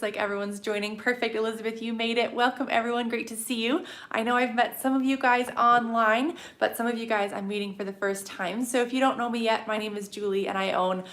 Like everyone's joining. Perfect, Elizabeth, you made it. Welcome everyone, great to see you. I know I've met some of you guys online, but some of you guys I'm meeting for the first time. So if you don't know me yet, my name is Julie and I own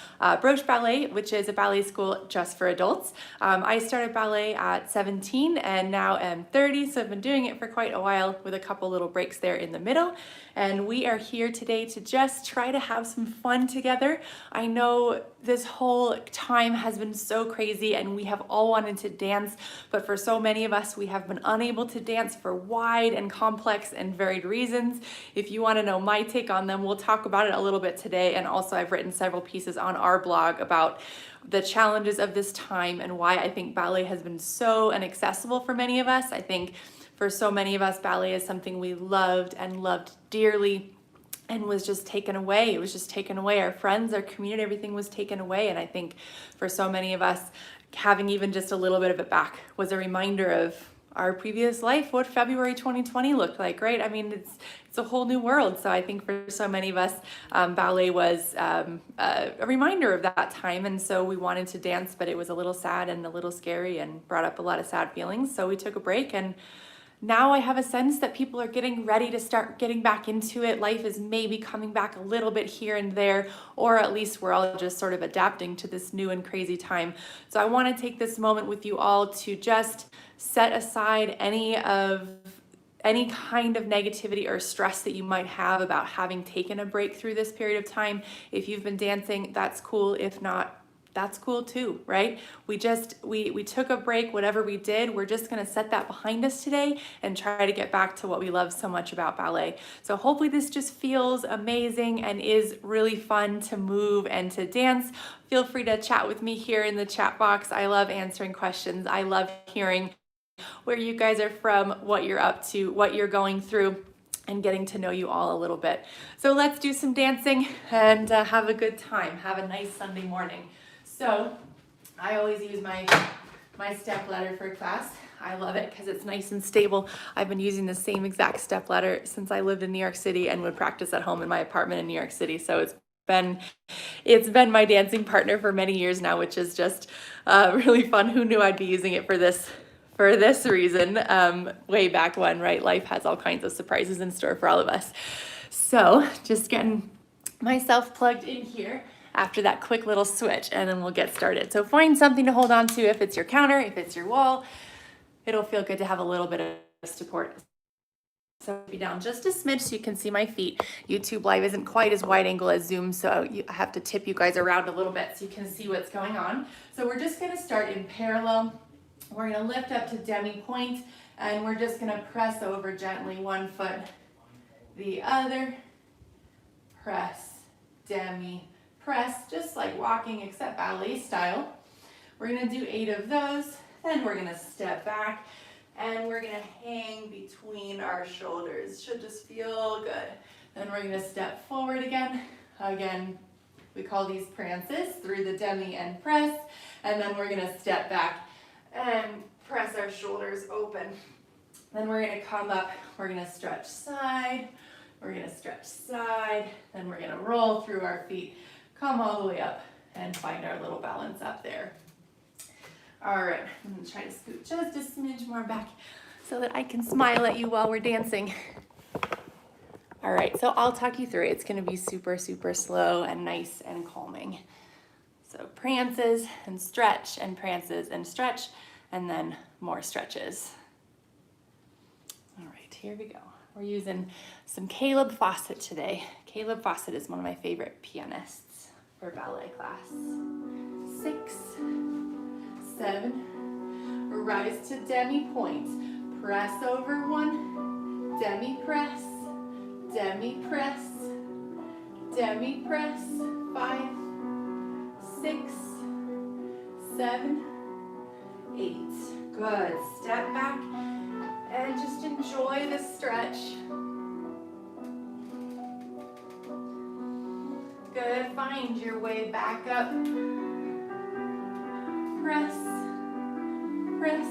Broche Ballet, which is a ballet school just for adults. I started ballet at 17 and now am 30, so I've been doing it for quite a while with a couple little breaks there in the middle. And we are here today to just try to have some fun together. I know this whole time has been so crazy and we have all wanted to dance, but for so many of us, we have been unable to dance for wide and complex and varied reasons. If you want to know my take on them, we'll talk about it a little bit today. And also I've written several pieces on our blog about the challenges of this time and why I think ballet has been so inaccessible for many of us. I think for so many of us, ballet is something we loved and loved dearly and was just taken away. It was just taken away. Our friends, our community, everything was taken away. And I think for so many of us, having even just a little bit of it back was a reminder of our previous life, what February 2020 looked like, right? I mean, it's a whole new world. So I think for so many of us, ballet was a reminder of that time. And so we wanted to dance, but it was a little sad and a little scary and brought up a lot of sad feelings. So we took a break, and now I have a sense that people are getting ready to start getting back into it. Life is maybe coming back a little bit here and there, or at least we're all just sort of adapting to this new and crazy time. So I want to take this moment with you all to just set aside any kind of negativity or stress that you might have about having taken a break through this period of time. If you've been dancing, that's cool. If not, that's cool too, right? We took a break, whatever we did, we're just gonna set that behind us today and try to get back to what we love so much about ballet. So hopefully this just feels amazing and is really fun to move and to dance. Feel free to chat with me here in the chat box. I love answering questions. I love hearing where you guys are from, what you're up to, what you're going through, and getting to know you all a little bit. So let's do some dancing and have a good time. Have a nice Sunday morning. So I always use my step ladder for class. I love it because it's nice and stable. I've been using the same exact step ladder since I lived in New York City and would practice at home in my apartment in New York City. So it's been my dancing partner for many years now, which is just really fun. Who knew I'd be using it for this reason way back when, right? Life has all kinds of surprises in store for all of us. So just getting myself plugged in here after that quick little switch, and then we'll get started. So find something to hold on to. If it's your counter, if it's your wall, it'll feel good to have a little bit of support. So be down just a smidge so you can see my feet. YouTube Live isn't quite as wide angle as Zoom, so I have to tip you guys around a little bit so you can see what's going on. So we're just gonna start in parallel. We're gonna lift up to demi-point, and we're just gonna press over gently, one foot, the other, press, demi, press, just like walking except ballet style. We're gonna do 8 of those, then we're gonna step back and we're gonna hang between our shoulders. Should just feel good. Then we're gonna step forward again. Again, we call these prances through the demi and press, and then we're gonna step back and press our shoulders open. Then we're gonna come up, we're gonna stretch side, we're gonna stretch side, then we're gonna roll through our feet, come all the way up and find our little balance up there. All right, I'm gonna try to scoot just a smidge more back so that I can smile at you while we're dancing. All right, so I'll talk you through it. It's gonna be super, super slow and nice and calming. So prances and stretch and prances and stretch, and then more stretches. All right, here we go. We're using some Caleb Fawcett today. Caleb Fawcett is one of my favorite pianists for ballet class. 6, 7, rise to demi-point. Press over 1, demi-press, demi-press, demi-press. 5, 6, 7, 8. Good. Step back and just enjoy the stretch. Good. Find your way back up. Press, press.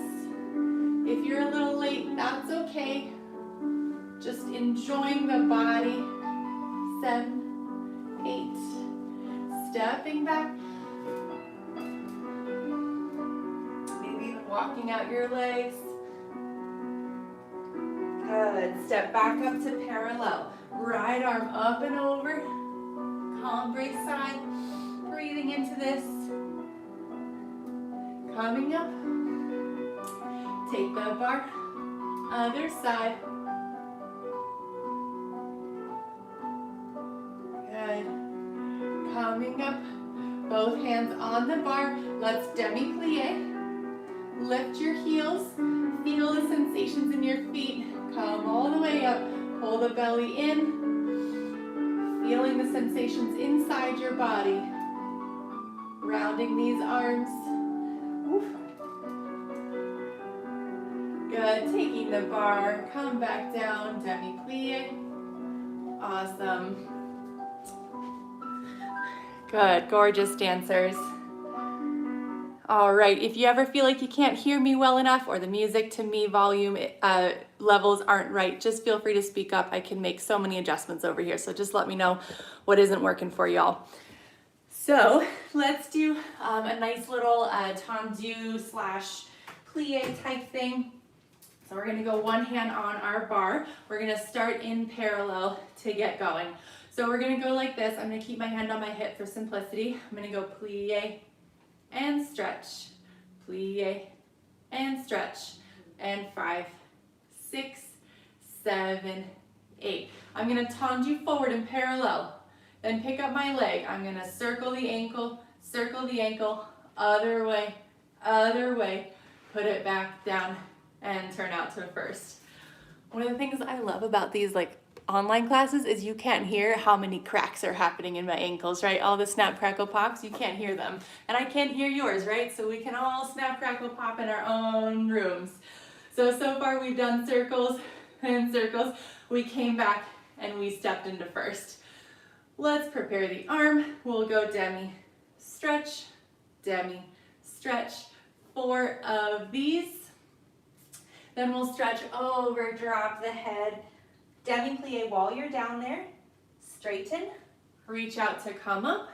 If you're a little late, that's okay. Just enjoying the body. 7, 8. Stepping back. Maybe Walking out your legs. Good. Step back up to parallel. Right arm up and over. Cambre side. Breathing into this. Coming up. Take the bar. Other side. Good. Coming up. Both hands on the bar. Let's demi-plie. Lift your heels. Feel the sensations in your feet. Come all the way up. Pull the belly in. Feeling the sensations inside your body. Rounding these arms. Oof. Good. Taking the bar. Come back down. Demi-plie. Awesome. Good. Gorgeous dancers. All right, if you ever feel like you can't hear me well enough or the music to me volume levels aren't right, just feel free to speak up. I can make so many adjustments over here, so just let me know what isn't working for y'all. So let's do a nice little tendu / plie type thing. So we're gonna go one hand on our bar. We're gonna start in parallel to get going. So we're gonna go like this. I'm gonna keep my hand on my hip for simplicity. I'm gonna go plie, and stretch, plie, and stretch, and 5, 6, 7, 8. I'm gonna tendu forward in parallel, then pick up my leg. I'm gonna circle the ankle, other way, put it back down, and turn out to first. One of the things I love about these online classes is you can't hear how many cracks are happening in my ankles, right? All the snap, crackle, pops, you can't hear them. And I can't hear yours, right? So we can all snap, crackle, pop in our own rooms. So far we've done circles and circles. We came back and we stepped into first. Let's prepare the arm. We'll go demi, stretch, 4 of these. Then we'll stretch over, drop the head, demi-plie while you're down there, straighten, reach out to come up,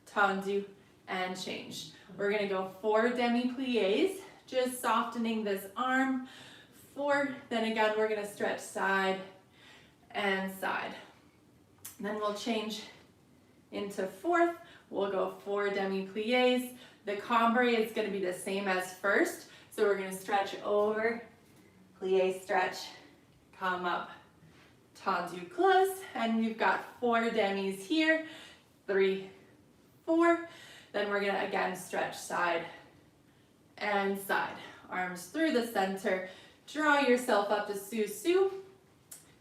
tendu, and change. We're gonna go 4 demi-plies, just softening this arm. 4, then again, we're gonna stretch side and side. Then we'll change into 4th. We'll go 4 demi-plies. The cambre is gonna be the same as first. So we're gonna stretch over, plie, stretch, come up, tendu, close, and we've got 4 demis here, 3, 4. Then we're gonna again stretch side and side. Arms through the center. Draw yourself up to Su-Su.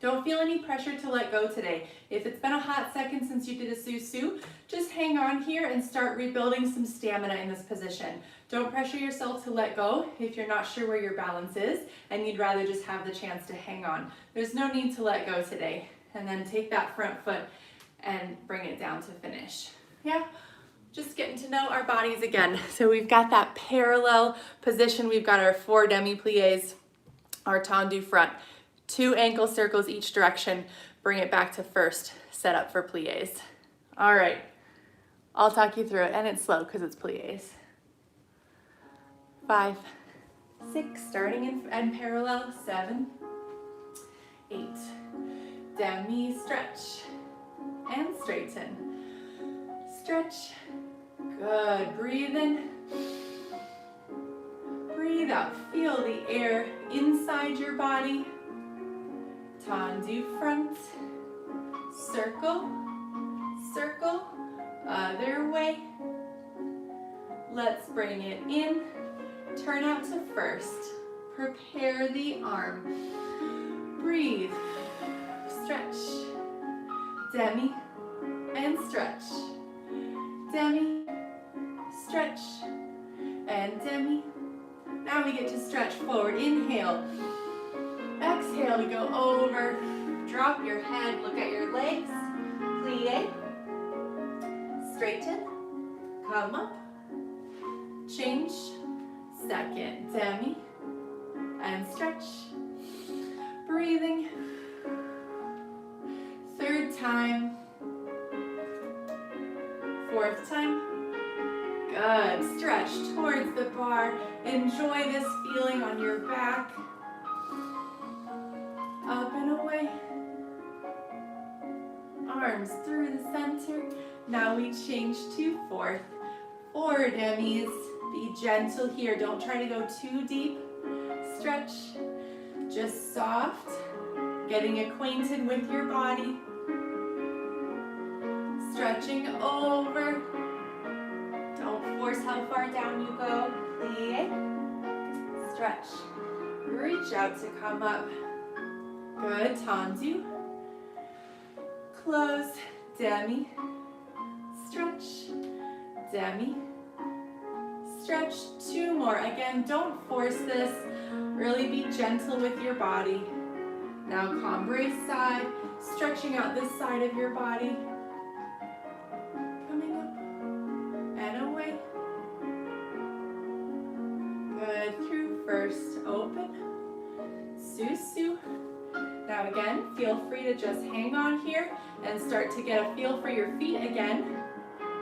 Don't feel any pressure to let go today. If it's been a hot second since you did a Su-Su, just hang on here and start rebuilding some stamina in this position. Don't pressure yourself to let go if you're not sure where your balance is and you'd rather just have the chance to hang on. There's no need to let go today. And then take that front foot and bring it down to finish. Yeah, just getting to know our bodies again. So we've got that parallel position. We've got our 4 demi-plies, our tendu front. 2 ankle circles each direction, bring it back to first, set up for plies. All right, I'll talk you through it, and it's slow because it's plies. 5, 6, starting in parallel, 7, 8, demi, stretch, and straighten. Stretch, good, breathe in, breathe out, feel the air inside your body. Tendu front, circle, circle, other way. Let's bring it in, turn out to first. Prepare the arm. Breathe, stretch, demi, and stretch. Demi, stretch, and demi. Now we get to stretch forward. Inhale. Exhale to go over, drop your head, look at your legs, plie, straighten, come up, change, second demi, and stretch, breathing, 3rd time, 4th time, Good. Stretch towards the bar. Enjoy this feeling on your back. Up and away. Arms through the center. Now we change to fourth. 4 demis. Be gentle here. Don't try to go too deep. Stretch. Just soft. Getting acquainted with your body. Stretching over. Don't force how far down you go. Plie. Stretch. Reach out to come up. Good. Tendu. Close. Demi. Stretch. Demi. Stretch. 2 more. Again, don't force this. Really be gentle with your body. Now cambre side, stretching out this side of your body. Coming up and away. Good, through first, open. Susu. Now again, feel free to just hang on here and start to get a feel for your feet again.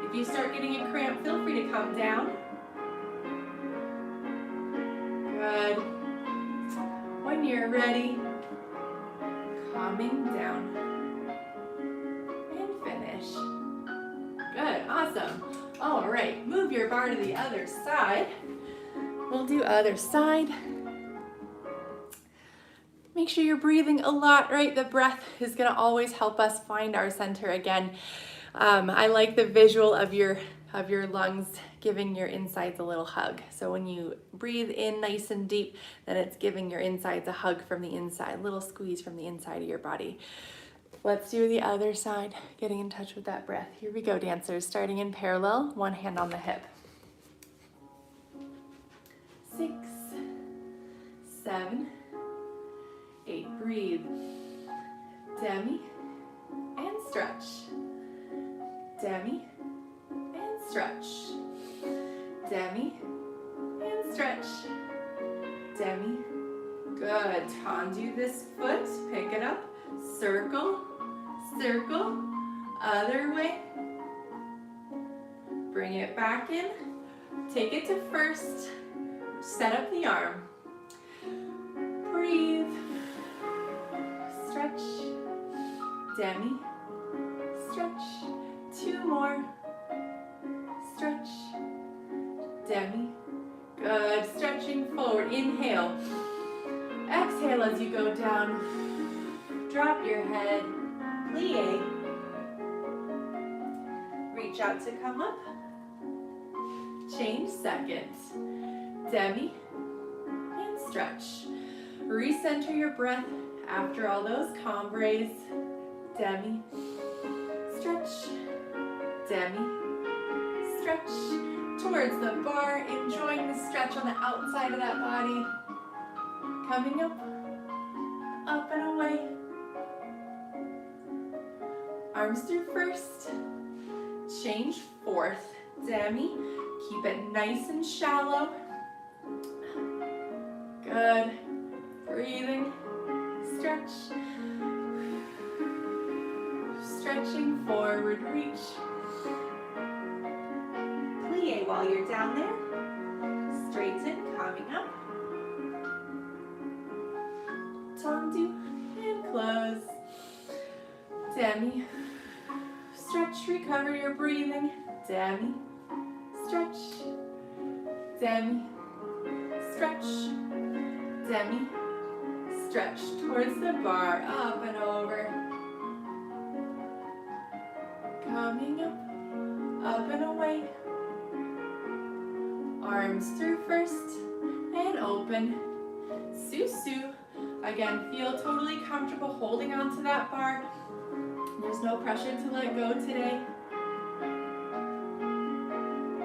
If you start getting a cramp, feel free to come down. Good. When you're ready, calming down and finish. Good, awesome. All right, move your bar to the other side. We'll do other side. Make sure you're breathing a lot, right? The breath is gonna always help us find our center again. I like the visual of your lungs giving your insides a little hug. So when you breathe in nice and deep, then it's giving your insides a hug from the inside, a little squeeze from the inside of your body. Let's do the other side, getting in touch with that breath. Here we go, dancers, starting in parallel, one hand on the hip. 6, 7, 8, breathe. Demi and stretch. Demi and stretch. Demi and stretch. Demi. Good. Tendu this foot. Pick it up. Circle. Circle. Other way. Bring it back in. Take it to first. Set up the arm. Breathe. Stretch. Demi. Stretch. 2 more. Stretch. Demi. Good. Stretching forward. Inhale. Exhale as you go down. Drop your head. Plie. Reach out to come up. Change second. Demi. And stretch. Recenter your breath after all those cambres. Demi. Stretch. Demi. Stretch towards the bar, enjoying the stretch on the outside of that body. Coming up and away. Arms through first. Change fourth. Demi. Keep it nice and shallow. Good. Breathing. Stretch. Stretching forward, reach. Plie while you're down there. Straighten, coming up. Tendu and close. Demi. Stretch, recover your breathing. Demi. Stretch. Demi. Stretch. Demi. Stretch towards the bar, up and over. Coming up and away. Arms through first and open. Susu. Again, feel totally comfortable holding on to that bar. There's no pressure to let go today.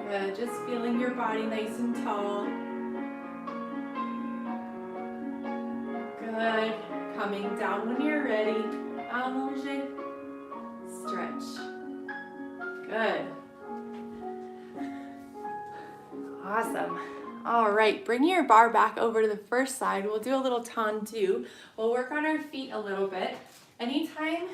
Good, just feeling your body nice and tall. Good, coming down when you're ready. Allongé, stretch. Good. Awesome. All right, bring your bar back over to the first side. We'll do a little tendu. We'll work on our feet a little bit. Anytime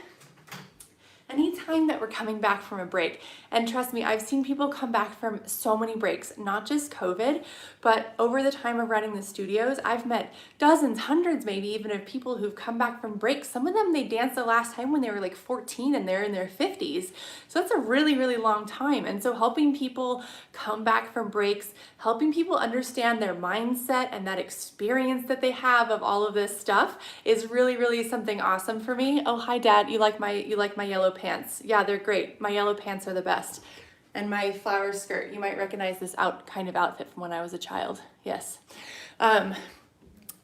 anytime that we're coming back from a break, and trust me, I've seen people come back from so many breaks, not just COVID, but over the time of running the studios, I've met dozens, hundreds maybe even of people who've come back from breaks. Some of them, they danced the last time when they were like 14 and they're in their 50s. So that's a really, really long time. And so helping people come back from breaks, helping people understand their mindset and that experience that they have of all of this stuff is really, really something awesome for me. Oh, hi Dad, you like my yellow pants? Yeah, they're great. My yellow pants are the best. And my flower skirt, you might recognize this kind of outfit from when I was a child. Yes.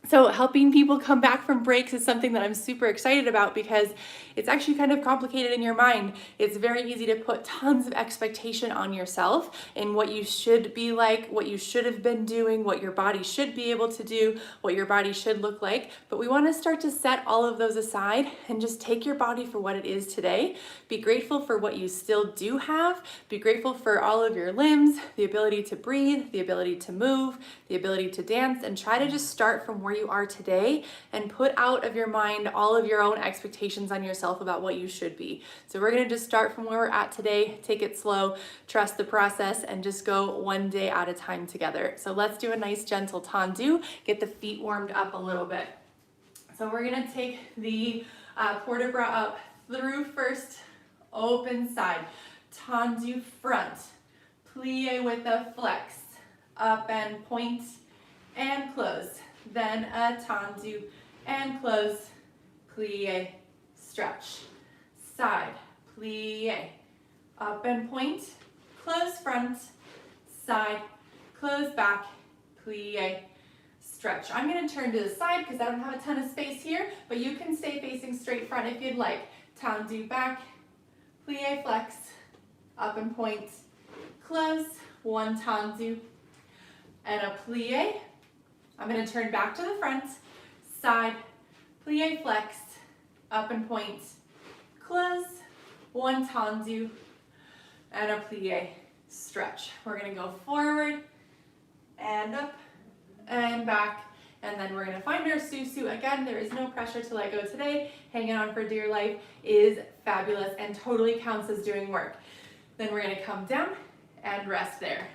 So helping people come back from breaks is something that I'm super excited about because it's actually kind of complicated in your mind. It's very easy to put tons of expectation on yourself in what you should be like, what you should have been doing, what your body should be able to do, what your body should look like. But we want to start to set all of those aside and just take your body for what it is today. Be grateful for what you still do have. Be grateful for all of your limbs, the ability to breathe, the ability to move, the ability to dance, and try to just start from where you are today and put out of your mind all of your own expectations on yourself about what you should be. So we're gonna just start from where we're at today, take it slow, trust the process, and just go one day at a time together. So let's do a nice gentle tendu, get the feet warmed up a little bit. So we're gonna take the port de bras up through first, open side, tendu front, plie with a flex, up and point, and close. Then a tendu and close, plie, stretch, side, plie, up and point, close front, side, close back, plie, stretch. I'm going to turn to the side because I don't have a ton of space here, but you can stay facing straight front if you'd like. Tendu back, plie, flex, up and point, close, one tendu, and a plie. I'm going to turn back to the front, side, plie, flex, up and point, close, one tendu, and a plie, stretch. We're going to go forward and up and back, and then we're going to find our susu. Again, there is no pressure to let go today. Hanging on for dear life is fabulous and totally counts as doing work. Then we're going to come down and rest there.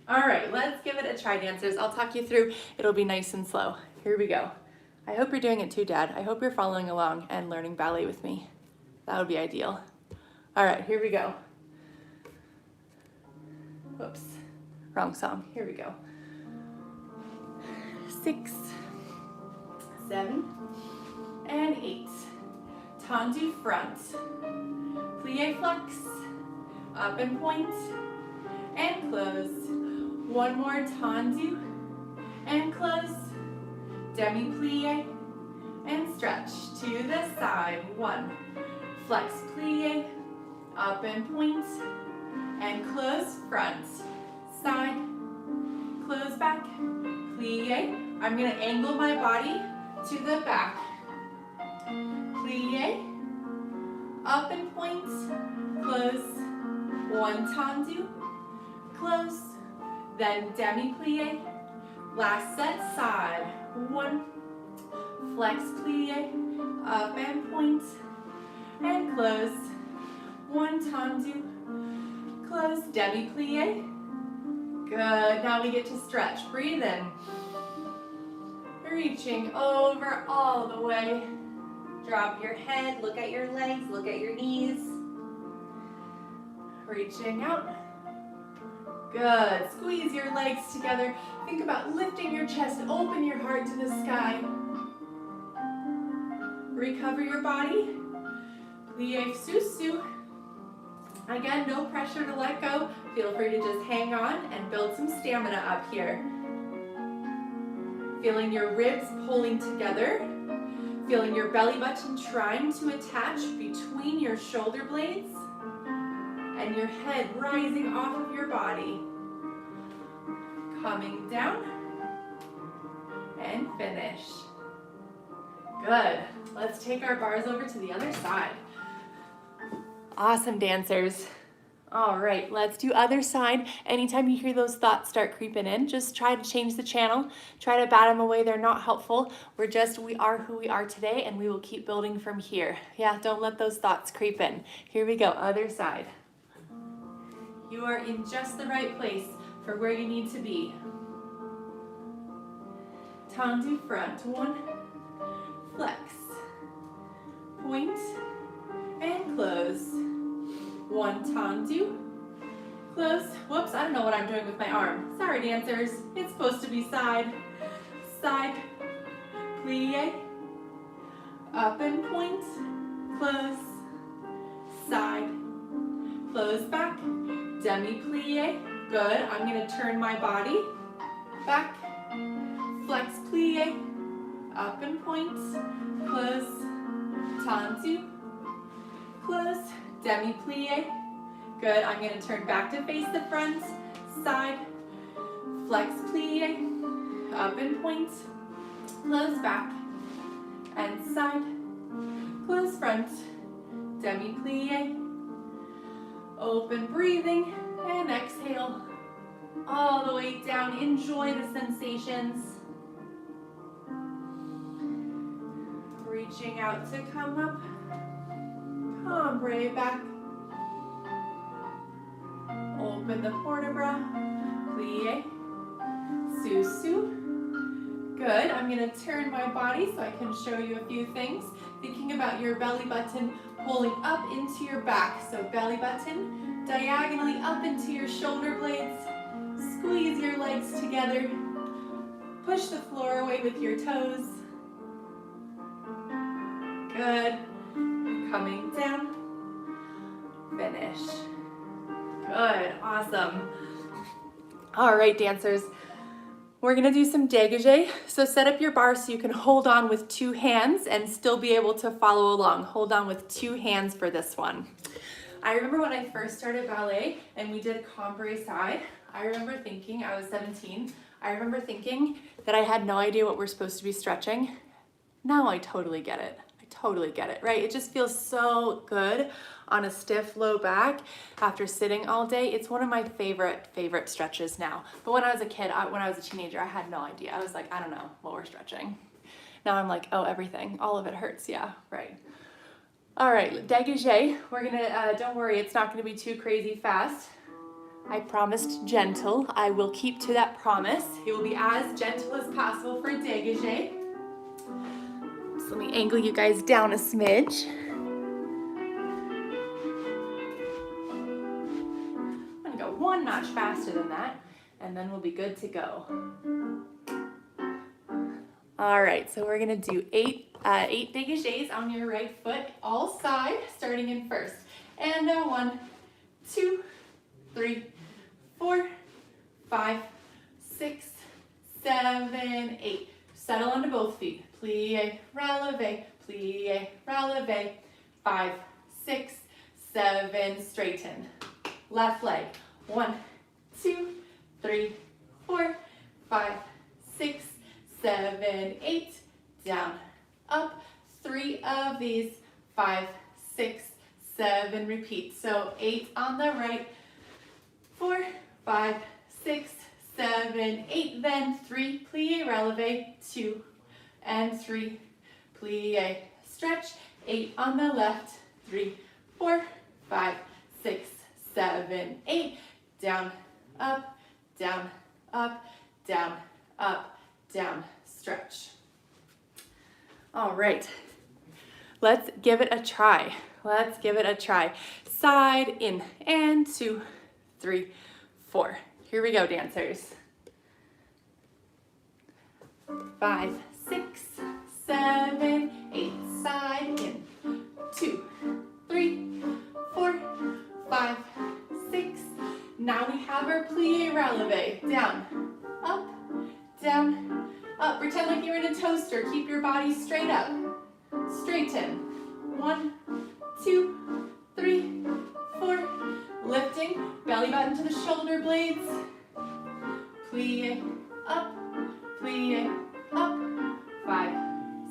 All right, let's give it a try, dancers. I'll talk you through. It'll be nice and slow. Here we go. I hope you're doing it too, Dad. I hope you're following along and learning ballet with me. That would be ideal. All right, here we go. Whoops, wrong song. Here we go. 6, 7, and 8. Tendu front, plie flex, up and point, and close. One more tendu, and close, demi-plie, and stretch to the side. 1, flex plie, up and point, and close front, side, close back, plie. I'm going to angle my body to the back, plie, up and point, close, one tendu, close, then demi-plie, last set, side, 1, flex plie, up and point, and close, one tendu, close, demi-plie, good, now we get to stretch, breathe in, reaching over all the way, drop your head, look at your legs, look at your knees, reaching out. Good. Squeeze your legs together. Think about lifting your chest. Open your heart to the sky. Recover your body. Plie susu. Again, no pressure to let go. Feel free to just hang on and build some stamina up here. Feeling your ribs pulling together. Feeling your belly button trying to attach between your shoulder blades. And your head rising off of your body. Coming down and finish. Good. Let's take our bars over to the other side. Awesome, dancers. All right, let's do other side. Anytime you hear those thoughts start creeping in, just try to change the channel. Try to bat them away. They're not helpful. We are who we are today, and we will keep building from here. Yeah, don't let those thoughts creep in. Here we go, other side. You are in just the right place for where you need to be. Tendu front, 1, flex, point, and close. 1, tendu, close. Whoops, I don't know what I'm doing with my arm. Sorry, dancers. It's supposed to be side, side, plie, up and point, close, side, close back, demi-plie. Good. I'm going to turn my body back, flex, plie, up and point, close, tendu, close, demi-plie. Good. I'm going to turn back to face the front, side, flex, plie, up and point, close back, and side, close front, demi-plie. Open breathing, and exhale all the way down. Enjoy the sensations. Reaching out to come up. Cambre back. Open the vertebra. Plie. Susu. Good. I'm going to turn my body so I can show you a few things. Thinking about your belly button pulling up into your back. So belly button diagonally up into your shoulder blades. Squeeze your legs together. Push the floor away with your toes. Good. Coming down. Finish. Good. Awesome. All right, dancers. We're gonna do some dégagé. So set up your bar so you can hold on with 2 hands and still be able to follow along. Hold on with 2 hands for this one. I remember when I first started ballet and we did cambre side, I remember thinking, I was 17, I remember thinking that I had no idea what we're supposed to be stretching. Now I totally get it. I totally get it, right? It just feels so good on a stiff low back after sitting all day. It's one of my favorite stretches now. But when I was a kid, when I was a teenager, I had no idea. I was like, I don't know what we're stretching. Now I'm like, oh, everything, all of it hurts. Yeah, right. All right, dégagé. We're gonna, don't worry, it's not gonna be too crazy fast. I promised gentle. I will keep to that promise. It will be as gentle as possible for dégagé. So let me angle you guys down a smidge. I'm gonna go 1 notch faster than that, and then we'll be good to go. All right, so we're gonna do 8 dégagés on your right foot, all side, starting in first. And 1, 2, 3, 4, 5, 6, 7, 8. Settle onto both feet. Plie, releve, plie, releve. 5, 6, 7, straighten. Left leg. 1, 2, 3, 4, 5, 6, 7, 8. Down, up. 3 of these. 5, 6, 7. Repeat. So 8 on the right. 4, 5, 6, 7, 8. Then 3, plie, releve. 2 and 3, plie, stretch. 8 on the left. 3, 4, 5, 6, 7, 8. Down, up, down, up, down, up, down. Stretch. All right. Let's give it a try. Let's give it a try. Side, in, and 2, 3, 4. Here we go, dancers. 5, 6, 7, 8. Side, in. 2, 3, 4, 5, 6. Now we have our plie releve. Down, up, down, up. Pretend like you're in a toaster. Keep your body straight up. Straighten. 1, 2, 3, 4. Lifting, belly button to the shoulder blades. Plie, up, 5,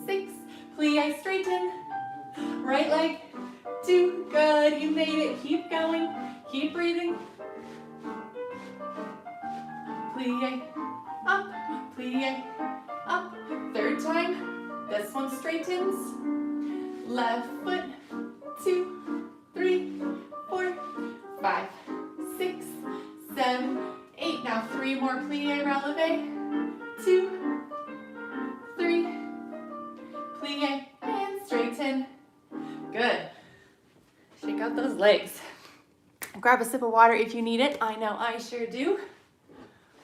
6. Plie, straighten. Right leg, 2. Good, you made it. Keep going. Keep breathing. This one straightens. Left foot, 2, 3, 4, 5, 6, 7, 8. Now 3 more plie releve. 2, 3, plie, and straighten. Good. Shake out those legs. Grab a sip of water if you need it. I know I sure do.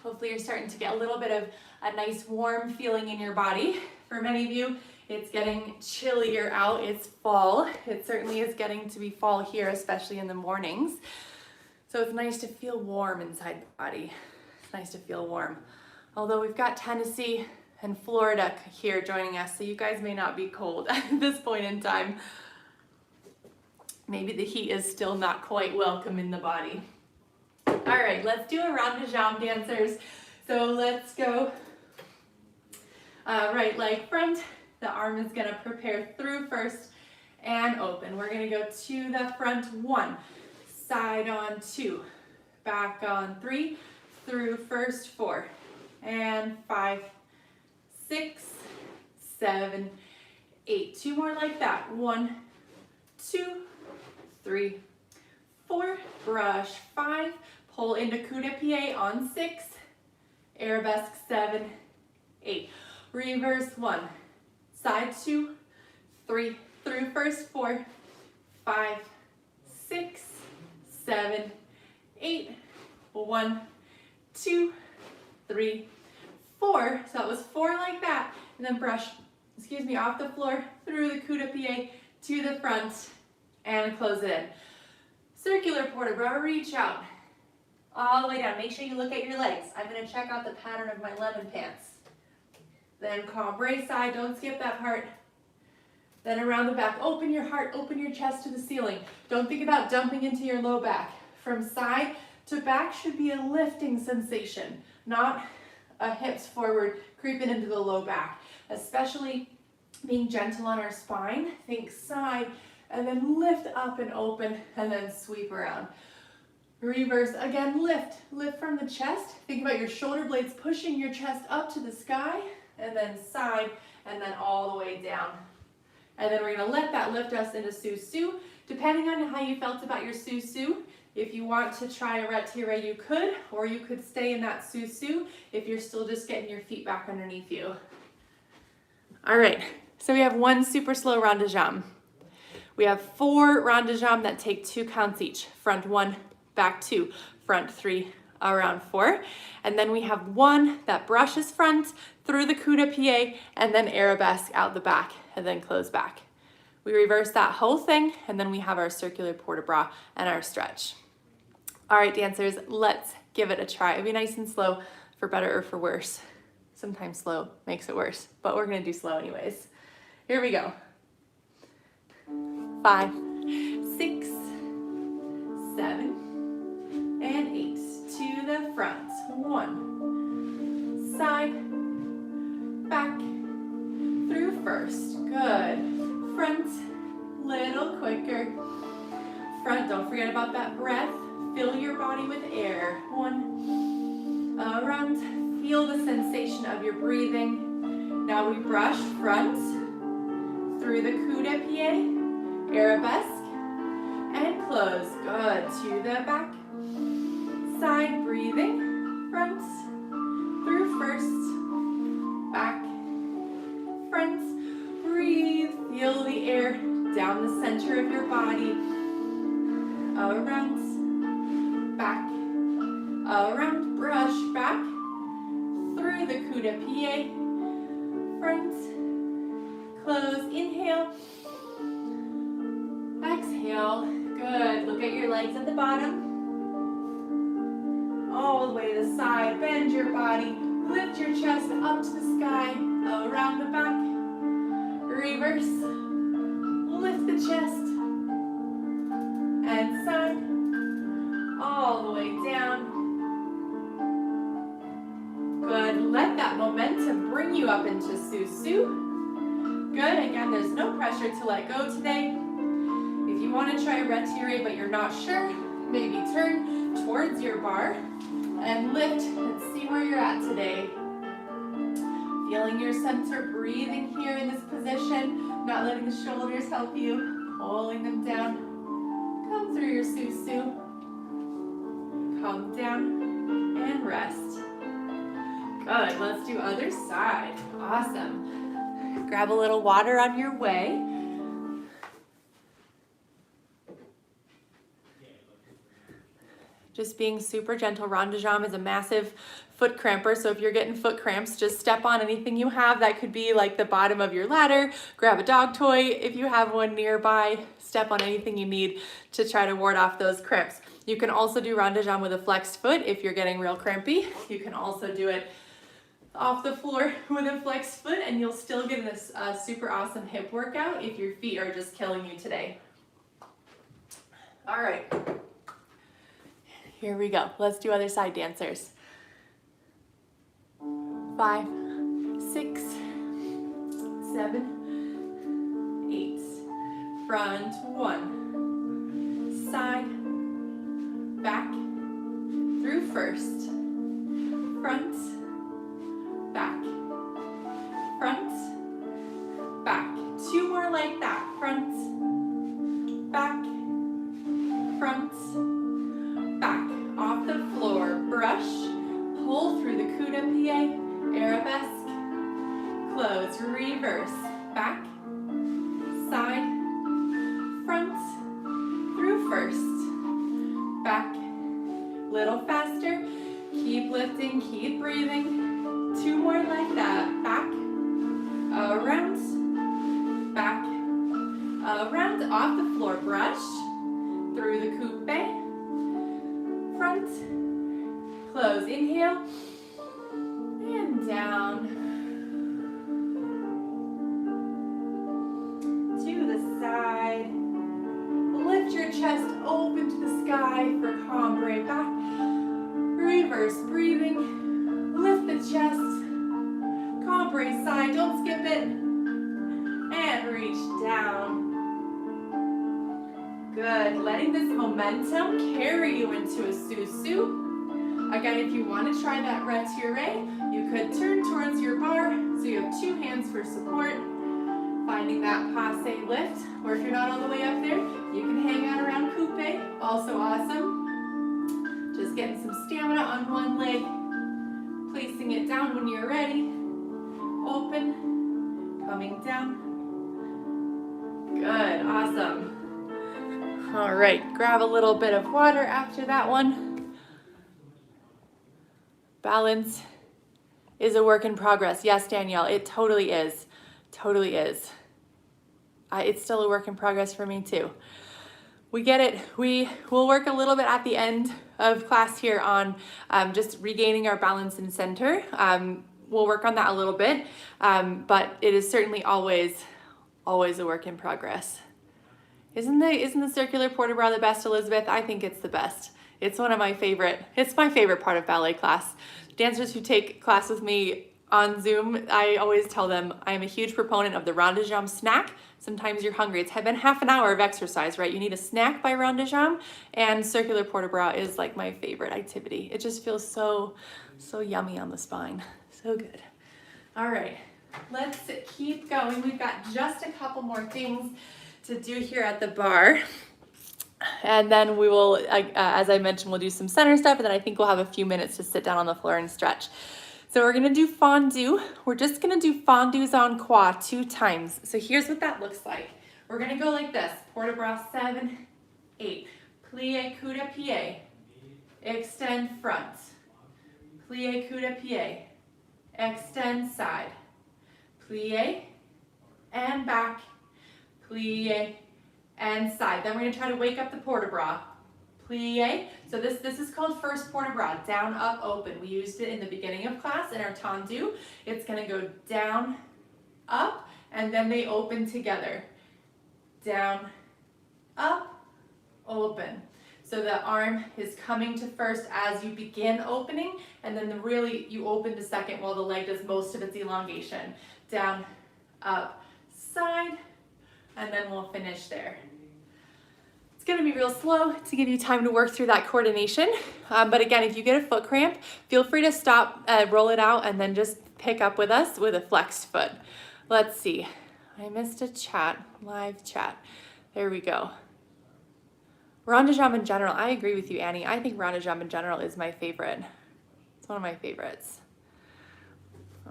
Hopefully you're starting to get a little bit of a nice warm feeling in your body. For many of you, it's getting chillier out. It's fall. It certainly is getting to be fall here, especially in the mornings. So it's nice to feel warm inside the body. It's nice to feel warm. Although we've got Tennessee and Florida here joining us, so you guys may not be cold at this point in time. Maybe the heat is still not quite welcome in the body. All right, let's do a round de jambe, dancers. So let's go right leg front. The arm is gonna prepare through first and open. We're gonna go to the front 1, side on 2, back on 3, through first 4, and 5, 6, 7, 8. 2 more like that. 1, 2, 3, 4, brush 5, pull into coup de pied on 6, arabesque 7, 8. Reverse 1, side 2, 3, through first 4, 5, 6, 7, 8, 1, 2, 3, 4. So that was 4 like that. And then brush, off the floor, through the coup de pied to the front, and close it in. Circular port de bras, reach out all the way down. Make sure you look at your legs. I'm going to check out the pattern of my lemon pants. Then cambray side, don't skip that part. Then around the back, open your heart, open your chest to the ceiling. Don't think about dumping into your low back. From side to back should be a lifting sensation, not a hips forward creeping into the low back. Especially being gentle on our spine, think side, and then lift up and open, and then sweep around. Reverse, again, lift from the chest. Think about your shoulder blades pushing your chest up to the sky, and then side, and then all the way down. And then we're gonna let that lift us into Su-Su. Depending on how you felt about your Su-Su, if you want to try a retiré, you could, or you could stay in that Su-Su if you're still just getting your feet back underneath you. All right, so we have 1 super slow round de jambe. We have 4 round de jambe that take 2 counts each. Front 1, back 2, front 3, around 4. And then we have 1 that brushes front through the coup de pied and then arabesque out the back and then close back. We reverse that whole thing, and then we have our circular port de bras and our stretch. All right, dancers, let's give it a try. It'll be nice and slow, for better or for worse. Sometimes slow makes it worse, but we're gonna do slow anyways. Here we go. 5, 6, 7, and 8. To the front. 1, side, back, through first. Good. Front, little quicker. Front, don't forget about that breath. Fill your body with air. 1, around. Feel the sensation of your breathing. Now we brush front, through the coup de pied, arabesque, and close. Good. To the back. Side breathing. Front, through first, back, front. Breathe. Feel the air down the center of your body. Around, back, around, brush back, through the coup de pied, front, close, inhale, exhale, good. Look at your legs at the bottom, all the way to the side, bend your body, lift your chest up to the sky, around the back, reverse, lift the chest, and side, all the way down. Good, let that momentum bring you up into Su-Su. Good, again, there's no pressure to let go today. If you want to try a retiré but you're not sure, maybe turn towards your bar and lift and see where you're at today. Feeling your center, breathing here in this position, not letting the shoulders help you, pulling them down. Come through your susu. Come down and rest. Good, let's do other side. Awesome. Grab a little water on your way. Just being super gentle. Rond de jambe is a massive foot cramper, so if you're getting foot cramps, just step on anything you have. That could be like the bottom of your ladder. Grab a dog toy if you have one nearby. Step on anything you need to try to ward off those cramps. You can also do rond de jambe with a flexed foot if you're getting real crampy. You can also do it off the floor with a flexed foot, and you'll still get this super awesome hip workout if your feet are just killing you today. All right. Here we go. Let's do other side dancers. 5, 6, 7, 8. Front 1. Side. Back. Through first. Front. Back. Front. Back. 2 more like that. Front. Back. Front. Back, off the floor, brush, pull through the Kuda Plie, arabesque, close, reverse, back, side, front, through first, back, little faster, keep lifting, keep breathing, 2 more like that, back, around, back, around, off the floor, brush, through the coupe, front, close, inhale, and down, to the side, lift your chest open to the sky for cambre, back, reverse breathing, lift the chest, cambre side, don't skip it, and reach down. Good, letting this momentum carry you into a susu. Again, if you want to try that retiré, you could turn towards your bar, so you have 2 hands for support, finding that passe lift, or if you're not all the way up there, you can hang out around coupe, also awesome. Just getting some stamina on one leg, placing it down when you're ready, open, coming down. Good, awesome. All right, grab a little bit of water after that one. Balance is a work in progress. Yes, Danielle, it totally is. Totally is. It's still a work in progress for me too. We get it. We'll work a little bit at the end of class here on just regaining our balance and center. We'll work on that a little bit, but it is certainly always a work in progress. Isn't the circular port de bras the best, Elizabeth? I think it's the best. It's my favorite part of ballet class. Dancers who take class with me on Zoom, I always tell them I am a huge proponent of the rond de jambe snack. Sometimes you're hungry. It's been half an hour of exercise, right? You need a snack by rond de jambe, and circular port de bras is like my favorite activity. It just feels so yummy on the spine. So good. All right, let's keep going. We've got just a couple more things to do here at the bar, and then we will, as I mentioned, we'll do some center stuff, and then I think we'll have a few minutes to sit down on the floor and stretch. So we're gonna do fondue. We're just gonna do fondues en croix 2 times. So here's what that looks like. We're gonna go like this: port de bras 7, 8, plie, coude, plie, extend front, plie, coude, plie, extend side, plie, and back, plie, and side. Then we're gonna try to wake up the port de bras. Plie. So this is called first port de bras, down, up, open. We used it in the beginning of class in our tendu. It's gonna go down, up, and then they open together. Down, up, open. So the arm is coming to first as you begin opening, and then you open to second while the leg does most of its elongation. Down, up, side, and then we'll finish there. It's gonna be real slow to give you time to work through that coordination. But again, if you get a foot cramp, feel free to stop, roll it out, and then just pick up with us with a flexed foot. Let's see. I missed a chat, live chat. There we go. Ronde jump in general. I agree with you, Annie. I think ronde jump in general is my favorite. It's one of my favorites.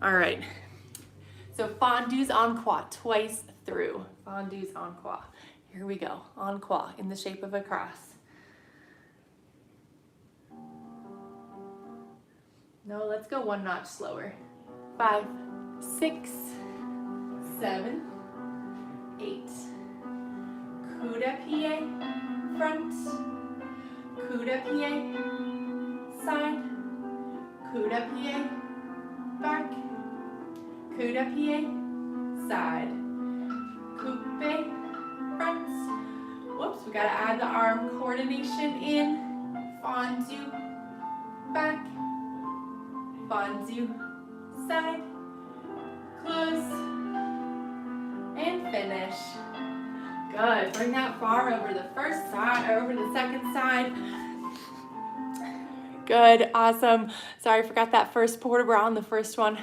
All right. So fondus en croix, twice through. Fondus en croix. Here we go. En croix in the shape of a cross. No, let's go one notch slower. 5, 6, 7, 8. Coup de pied, front. Coup de pied, side. Coup de pied, back. Coup de pied, side. Coupe, front. Whoops, we gotta add the arm coordination in. Fondue, back. Fondue, side. Close. And finish. Good. Bring that bar over the first side, or over the second side. Good. Awesome. Sorry, I forgot that first port de bras on the first one.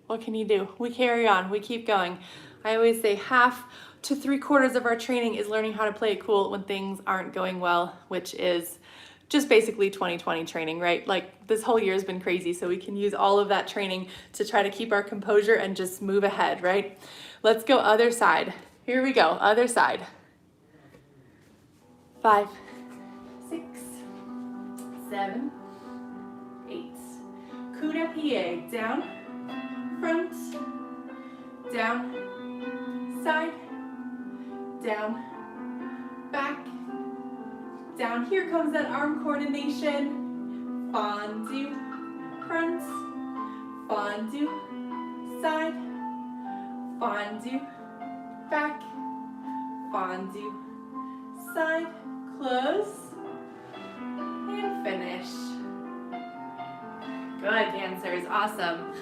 What can you do? We carry on. We keep going. I always say half to 3/4 of our training is learning how to play it cool when things aren't going well, which is just basically 2020 training, right? Like this whole year has been crazy, so we can use all of that training to try to keep our composure and just move ahead, right? Let's go other side. Here we go, other side. 5, 6, 7, 8. Coup de pied, down, front, down, side, down, back, down. Here comes that arm coordination. Fondue, front, fondue, side, fondue, back, fondue, side, close, and finish. Good, dancers, awesome.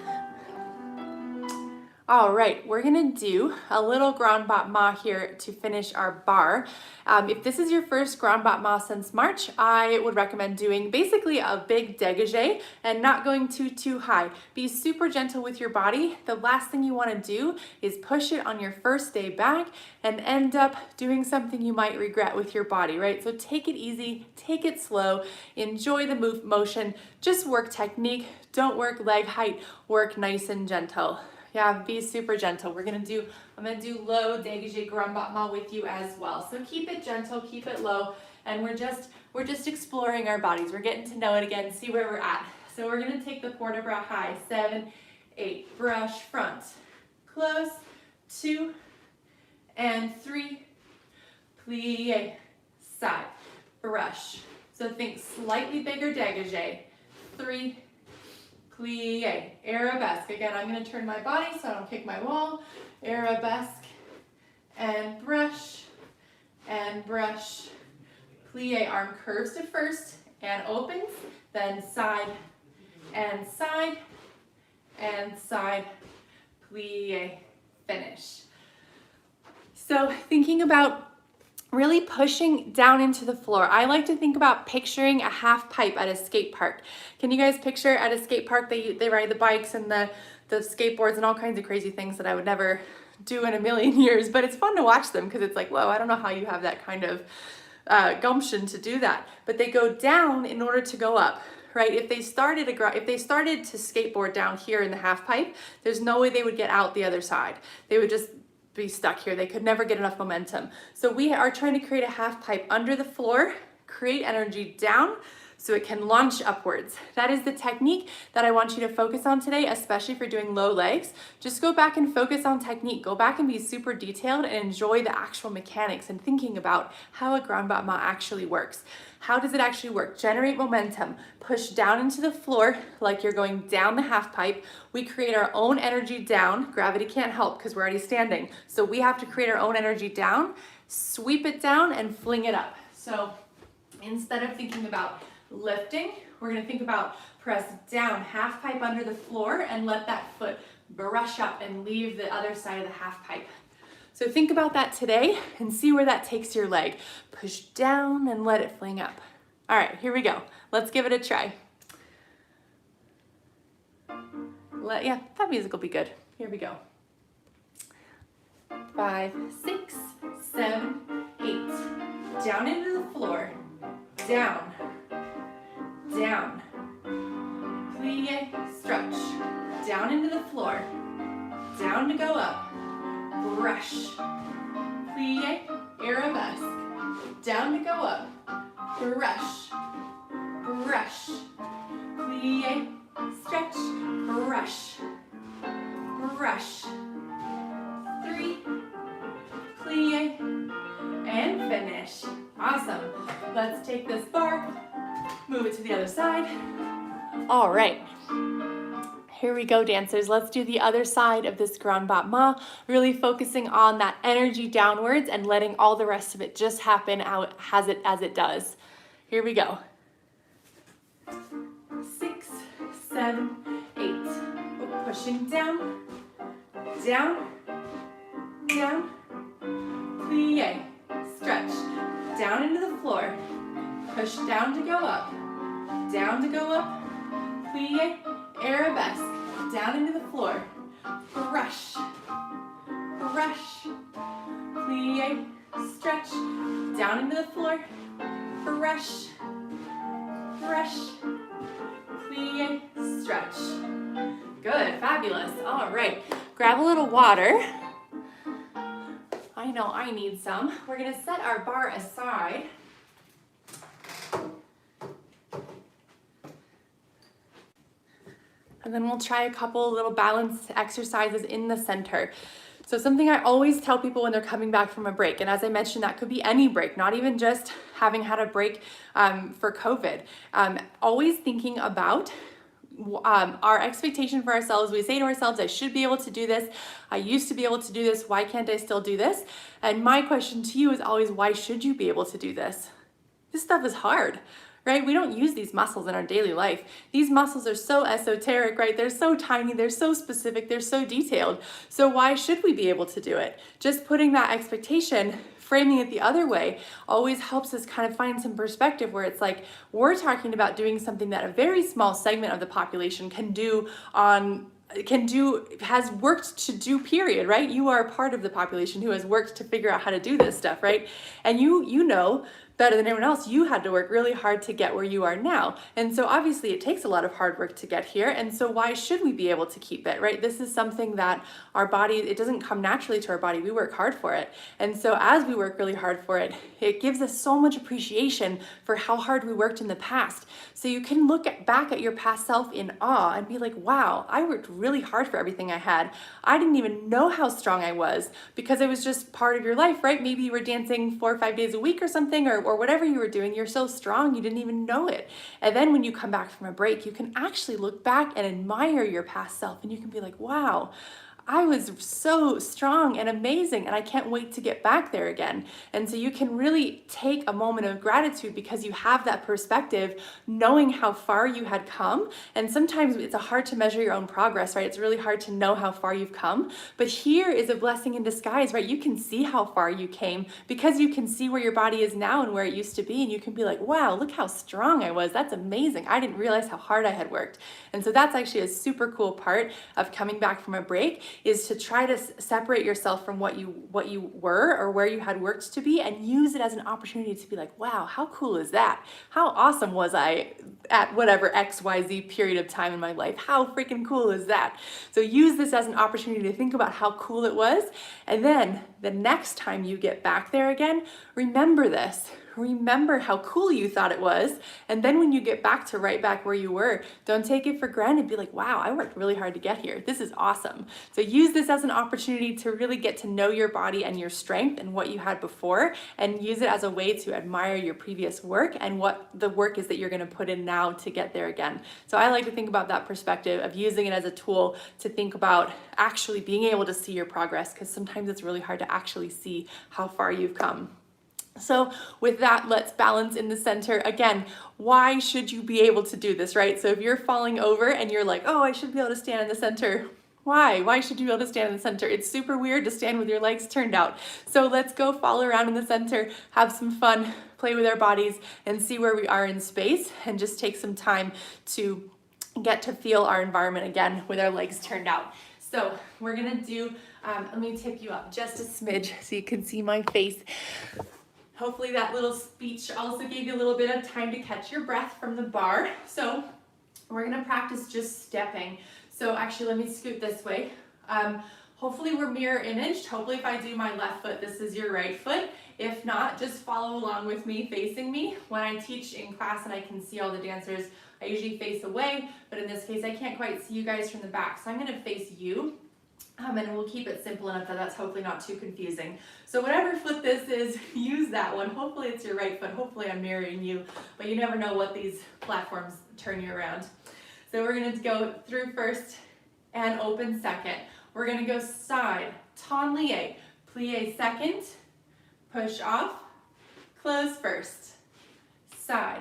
All right, we're gonna do a little grand battement here to finish our bar. If this is your first grand battement since March, I would recommend doing basically a big dégagé and not going too high. Be super gentle with your body. The last thing you wanna do is push it on your first day back and end up doing something you might regret with your body, right? So take it easy, take it slow, enjoy the motion, just work technique, don't work leg height, work nice and gentle. Yeah, be super gentle. I'm gonna do low dégagé grand battement with you as well. So keep it gentle, keep it low, and we're just exploring our bodies. We're getting to know it again, see where we're at. So we're gonna take the port de bras high, 7, 8, brush front, close, 2, and 3, plie, side, brush. So think slightly bigger dégagé, 3, plie, arabesque. Again, I'm going to turn my body so I don't kick my wall. Arabesque, and brush, plie. Arm curves to first and opens, then side, and side, and side, plie, finish. So thinking about really pushing down into the floor. I like to think about picturing a half pipe at a skate park. Can you guys picture at a skate park they ride the bikes and the skateboards and all kinds of crazy things that I would never do in a million years, but it's fun to watch them because it's like, whoa, I don't know how you have that kind of gumption to do that. But they go down in order to go up, right? If they started to skateboard down here in the half pipe, there's no way they would get out the other side. They would just be stuck here. They could never get enough momentum. So we are trying to create a half pipe under the floor, create energy down so it can launch upwards. That is the technique that I want you to focus on today, especially if you're doing low legs. Just go back and focus on technique. Go back and be super detailed and enjoy the actual mechanics and thinking about how a grand battement actually works. How does it actually work? Generate momentum, push down into the floor like you're going down the half pipe. We create our own energy down. Gravity can't help because we're already standing. So we have to create our own energy down, sweep it down and fling it up. So instead of thinking about lifting, we're going to think about press down, half pipe under the floor, and let that foot brush up and leave the other side of the half pipe. So think about that today and see where that takes your leg. Push down and let it fling up. All right, here we go. Let's give it a try. Yeah, that music will be good. Here we go. 5, 6, 7, 8. Down into the floor. Down. Down. Plie, stretch. Down into the floor. Down to go up. Brush. Plie, arabesque. Down to go up. Brush. Brush. Plie, stretch. Brush. Brush. 3. Plie. And finish. Awesome. Let's take this bar, move it to the other side. All right. Here we go, dancers. Let's do the other side of this grand battement, really focusing on that energy downwards and letting all the rest of it just happen out as it does. Here we go. 6, 7, 8. Pushing down, down, down, plie, stretch, down into the floor, push down to go up, plie, arabesque, down into the floor, brush, brush, plie, stretch, down into the floor, brush, brush, plie, stretch. Good, fabulous. All right, grab a little water. I know I need some. We're gonna set our bar aside. And then we'll try a couple little balance exercises in the center. So something I always tell people when they're coming back from a break, and as I mentioned, that could be any break, not even just having had a break for COVID. Always thinking about our expectation for ourselves. We say to ourselves, I should be able to do this. I used to be able to do this. Why can't I still do this? And my question to you is always, why should you be able to do this? This stuff is hard, right? We don't use these muscles in our daily life. These muscles are so esoteric, right? They're so tiny, they're so specific, they're so detailed. So why should we be able to do it? Just putting that expectation, framing it the other way, always helps us kind of find some perspective where it's like, we're talking about doing something that a very small segment of the population has worked to do, period, right? You are a part of the population who has worked to figure out how to do this stuff, right? And you know better than anyone else, you had to work really hard to get where you are now. And so obviously it takes a lot of hard work to get here. And so why should we be able to keep it, right? This is something that our body, it doesn't come naturally to our body. We work hard for it. And so as we work really hard for it, it gives us so much appreciation for how hard we worked in the past. So you can look back at your past self in awe and be like, wow, I worked really hard for everything I had. I didn't even know how strong I was because it was just part of your life, right? Maybe you were dancing 4 or 5 days a week or something, or whatever you were doing, you're so strong, you didn't even know it. And then when you come back from a break, you can actually look back and admire your past self, and you can be like, wow, I was so strong and amazing, and I can't wait to get back there again. And so you can really take a moment of gratitude because you have that perspective, knowing how far you had come. And sometimes it's hard to measure your own progress, right? It's really hard to know how far you've come. But here is a blessing in disguise, right? You can see how far you came because you can see where your body is now and where it used to be. And you can be like, wow, look how strong I was. That's amazing. I didn't realize how hard I had worked. And so that's actually a super cool part of coming back from a break, is to try to separate yourself from what you were or where you had worked to be, and use it as an opportunity to be like, wow, how cool is that? How awesome was I at whatever XYZ period of time in my life? How freaking cool is that? So use this as an opportunity to think about how cool it was. And then the next time you get back there again, remember this. Remember how cool you thought it was. And then when you get back to right back where you were, don't take it for granted. Be like, wow, I worked really hard to get here. This is awesome. So use this as an opportunity to really get to know your body and your strength and what you had before, and use it as a way to admire your previous work and what the work is that you're going to put in now to get there again. So I like to think about that perspective of using it as a tool to think about actually being able to see your progress, because sometimes it's really hard to actually see how far you've come. So with that, let's balance in the center. Again, why should you be able to do this, right? So if you're falling over and you're like, oh, I should be able to stand in the center. Why? Why should you be able to stand in the center? It's super weird to stand with your legs turned out. So let's go fall around in the center, have some fun, play with our bodies, and see where we are in space, and just take some time to get to feel our environment again with our legs turned out. So we're gonna do, let me tip you up just a smidge so you can see my face. Hopefully that little speech also gave you a little bit of time to catch your breath from the bar. So we're gonna practice just stepping. So actually, let me scoot this way. Hopefully we're mirror imaged. Hopefully if I do my left foot, this is your right foot. If not, just follow along with me, facing me. When I teach in class and I can see all the dancers, I usually face away, but in this case, I can't quite see you guys from the back. So I'm gonna face you, and we'll keep it simple enough that that's hopefully not too confusing. So whatever foot this is, use that one. Hopefully it's your right foot. Hopefully I'm mirroring you, but you never know what these platforms turn you around. So we're gonna go through first and open second. We're gonna go side, ton plie, plie second, push off, close first, side,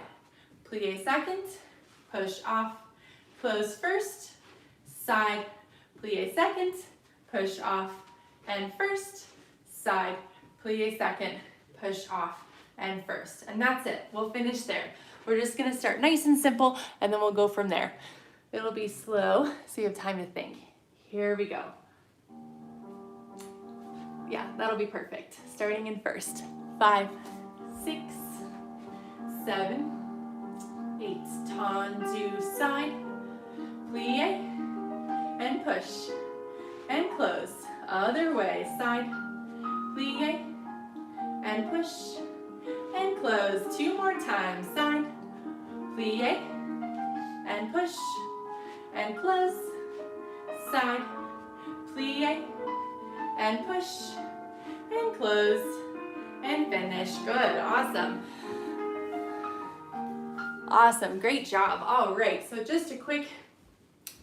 plie second, push off, close first, side, plie second, push off, and first, side, plie second, push off, and first. And that's it, we'll finish there. We're just gonna start nice and simple, and then we'll go from there. It'll be slow, so you have time to think. Here we go. Yeah, that'll be perfect. Starting in first. 5, 6, 7, 8. Tendu side, plie, and push, and close. Other way, side, plie, and push, and close. 2 more times, side, plie, and push, and close, side, plie, and push, and close, and finish. Good, awesome. Awesome, great job. All right, so just a quick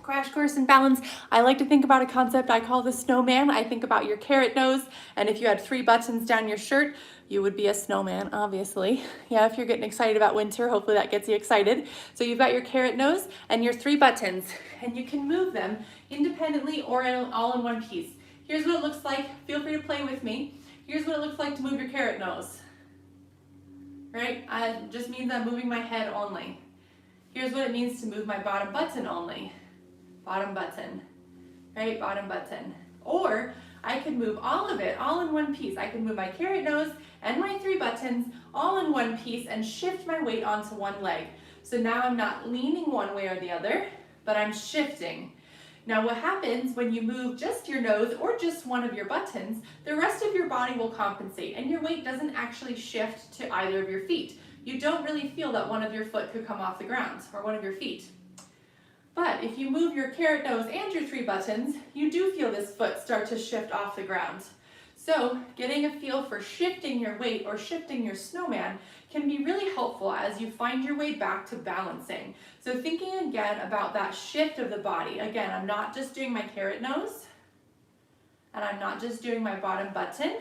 crash course in balance. I like to think about a concept I call the snowman. I think about your carrot nose, and if you had 3 buttons down your shirt, you would be a snowman, obviously. Yeah, if you're getting excited about winter, hopefully that gets you excited. So you've got your carrot nose and your 3 buttons, and you can move them independently or all in one piece. Here's what it looks like. Feel free to play with me. Here's what it looks like to move your carrot nose. Right? It just means I'm moving my head only. Here's what it means to move my bottom button only. Bottom button. Right? Bottom button. Or I could move all of it, all in one piece. I could move my carrot nose and my 3 buttons all in one piece and shift my weight onto one leg. So now I'm not leaning one way or the other, but I'm shifting. Now what happens when you move just your nose or just one of your buttons, the rest of your body will compensate and your weight doesn't actually shift to either of your feet. You don't really feel that one of your foot could come off the ground or one of your feet. But if you move your carrot nose and your 3 buttons, you do feel this foot start to shift off the ground. So getting a feel for shifting your weight or shifting your snowman can be really helpful as you find your way back to balancing. So thinking again about that shift of the body. Again, I'm not just doing my carrot nose, and I'm not just doing my bottom button,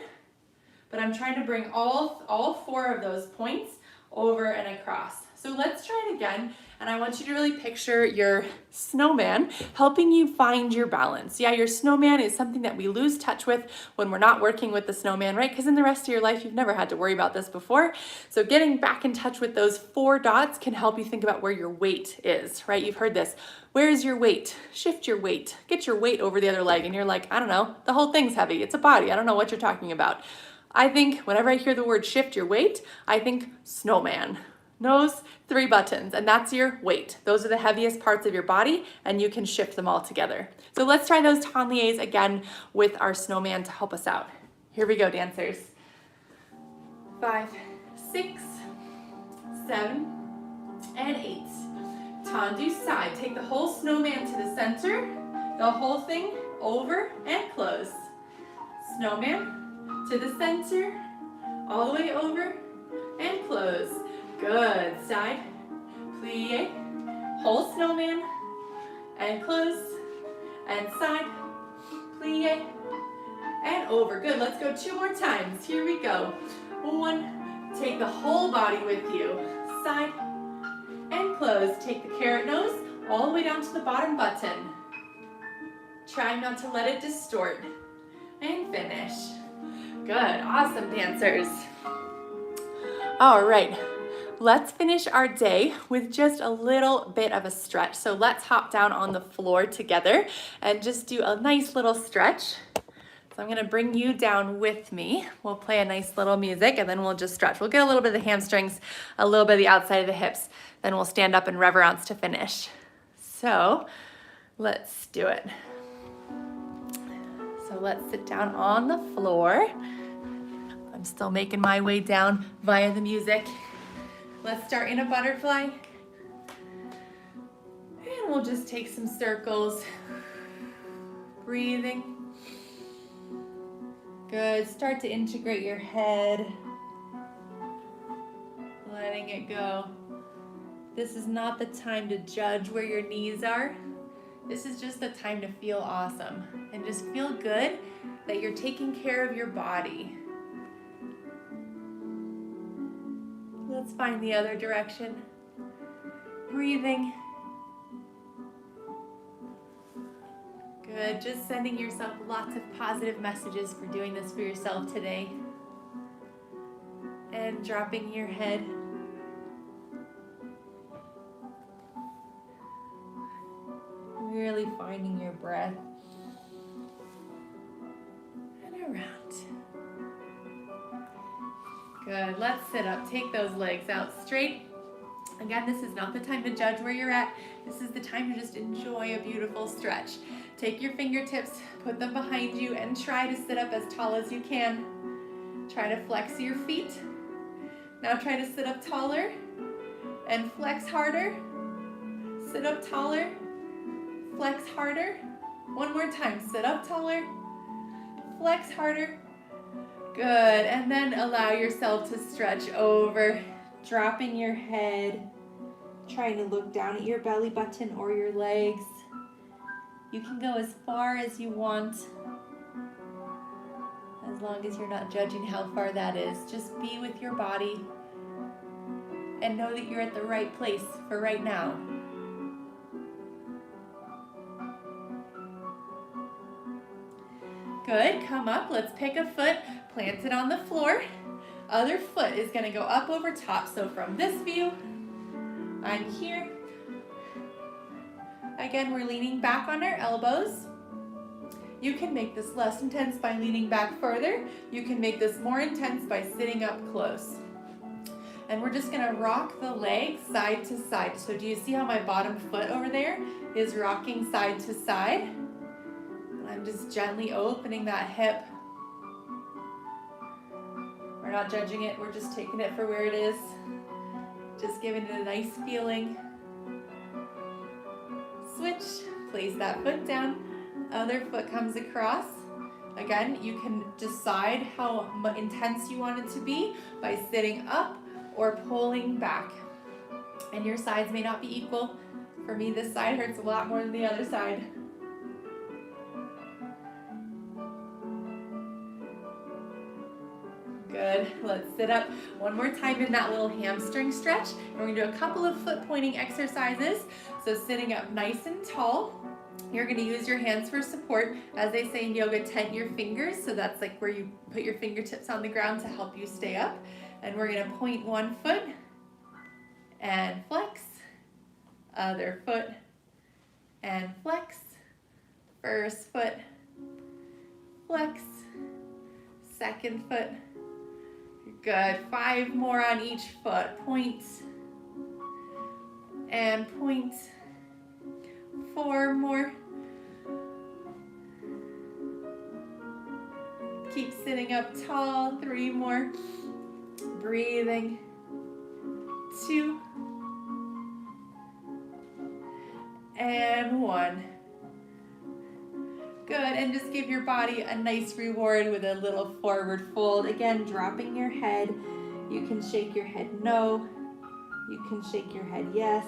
but I'm trying to bring all 4 of those points over and across. So let's try it again, and I want you to really picture your snowman helping you find your balance. Yeah, your snowman is something that we lose touch with when we're not working with the snowman, right? Because in the rest of your life, you've never had to worry about this before. So getting back in touch with those 4 dots can help you think about where your weight is, right? You've heard this. Where is your weight? Shift your weight. Get your weight over the other leg. And you're like, I don't know, the whole thing's heavy. It's a body. I don't know what you're talking about. I think whenever I hear the word shift your weight, I think snowman. Nose, 3 buttons, and that's your weight. Those are the heaviest parts of your body, and you can shift them all together. So let's try those tenliers again with our snowman to help us out. Here we go, dancers. 5, 6, 7, and 8. Tendu side. Take the whole snowman to the center, the whole thing over and close. Snowman to the center, all the way over and close. Good. Side, plie, whole snowman, and close, and side, plie, and over. Good. Let's go 2 more times. Here we go. 1, take the whole body with you. Side, and close. Take the carrot nose all the way down to the bottom button. Try not to let it distort. And finish. Good. Awesome, dancers. All right. let's finish our day with just a little bit of a stretch. So let's hop down on the floor together and just do a nice little stretch. So I'm gonna bring you down with me. We'll play a nice little music and then we'll just stretch. We'll get a little bit of the hamstrings, a little bit of the outside of the hips, then we'll stand up and reverence to finish. So let's do it. So let's sit down on the floor. I'm still making my way down via the music. Let's start in a butterfly. And we'll just take some circles. Breathing. Good. Start to integrate your head. Letting it go. This is not the time to judge where your knees are. This is just the time to feel awesome and just feel good that you're taking care of your body. Let's find the other direction. Breathing. Good, just sending yourself lots of positive messages for doing this for yourself today. And dropping your head. Really finding your breath. And around. Good, let's sit up. Take those legs out straight. Again, this is not the time to judge where you're at. This is the time to just enjoy a beautiful stretch. Take your fingertips, put them behind you, and try to sit up as tall as you can. Try to flex your feet. Now try to sit up taller and flex harder. Sit up taller, flex harder. One more time, sit up taller, flex harder. Good, and then allow yourself to stretch over, dropping your head, trying to look down at your belly button or your legs. You can go as far as you want, as long as you're not judging how far that is. Just be with your body and know that you're at the right place for right now. Good, come up, let's pick a foot, plant it on the floor. Other foot is gonna go up over top. So from this view, I'm here. Again, we're leaning back on our elbows. You can make this less intense by leaning back further. You can make this more intense by sitting up close. And we're just gonna rock the legs side to side. So do you see how my bottom foot over there is rocking side to side? And I'm just gently opening that hip. We're not judging it, we're just taking it for where it is. Just giving it a nice feeling. Switch, place that foot down, other foot comes across. Again, you can decide how intense you want it to be by sitting up or pulling back. And your sides may not be equal. For me, this side hurts a lot more than the other side. Good, let's sit up one more time in that little hamstring stretch. And we're gonna do a couple of foot pointing exercises. So sitting up nice and tall. You're gonna use your hands for support. As they say in yoga, tent your fingers. So that's like where you put your fingertips on the ground to help you stay up. And we're gonna point one foot and flex. Other foot and flex. First foot, flex. Second foot. Good, 5 more on each foot. Point and point. 4 more. Keep sitting up tall. 3 more. Breathing. 2 and 1. Good, and just give your body a nice reward with a little forward fold. Again, dropping your head. You can shake your head no. You can shake your head yes.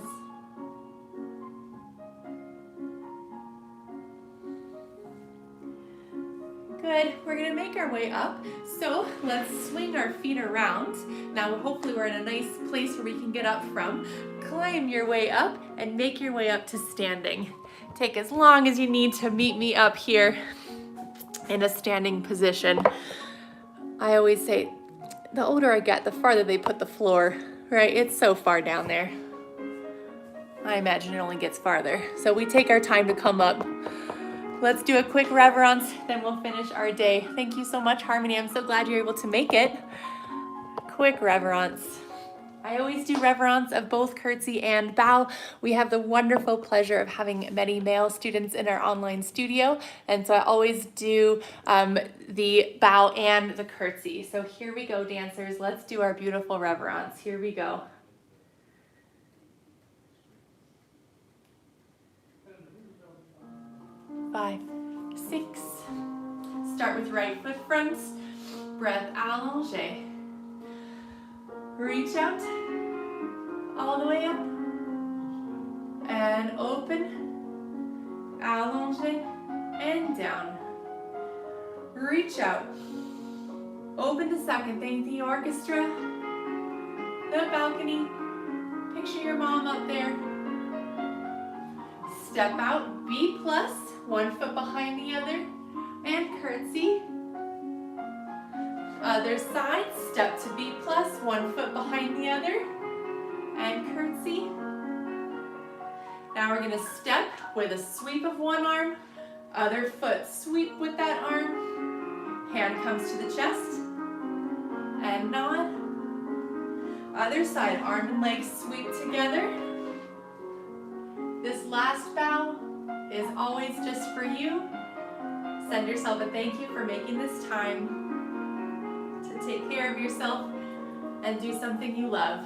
Good, we're gonna make our way up. So let's swing our feet around. Now hopefully we're in a nice place where we can get up from. Climb your way up and make your way up to standing. Take as long as you need to meet me up here in a standing position. I always say, the older I get, the farther they put the floor Right, it's so far down there. I imagine it only gets farther. So we take our time to come up. Let's do a quick reverence, then we'll finish our day. Thank you so much, Harmony. I'm so glad you're able to make it. Quick reverence. I always do reverence of both curtsy and bow. We have the wonderful pleasure of having many male students in our online studio, and so I always do the bow and the curtsy. So here we go, dancers. Let's do our beautiful reverence. Here we go. 5, 6. Start with right foot front. Breath allongé. Reach out all the way up and open, allongé, and down. Reach out, open to second. Thank the orchestra, the balcony. Picture your mom up there. Step out, B+, 1 foot behind the other, and curtsy. Other side, step to B+, 1 foot behind the other, and curtsy. Now we're gonna step with a sweep of one arm, other foot sweep with that arm, hand comes to the chest, and nod. Other side, arm and leg sweep together. This last bow is always just for you. Send yourself a thank you for making this time to take care of yourself and do something you love.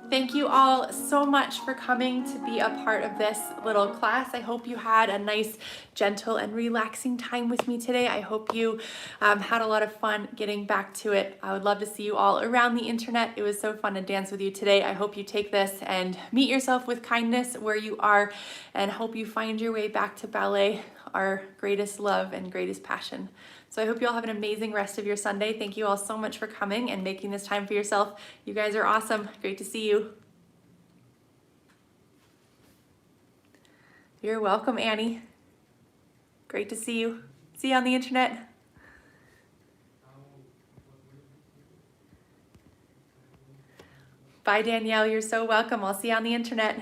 Thank you all so much for coming to be a part of this little class. I hope you had a nice, gentle, and relaxing time with me today. I hope you had a lot of fun getting back to it. I would love to see you all around the internet. It was so fun to dance with you today. I hope you take this and meet yourself with kindness where you are, and hope you find your way back to ballet, our greatest love and greatest passion. So I hope you all have an amazing rest of your Sunday. Thank you all so much for coming and making this time for yourself. You guys are awesome. Great to see you. You're welcome, Annie. Great to see you. See you on the internet. Bye, Danielle. You're so welcome. I'll see you on the internet.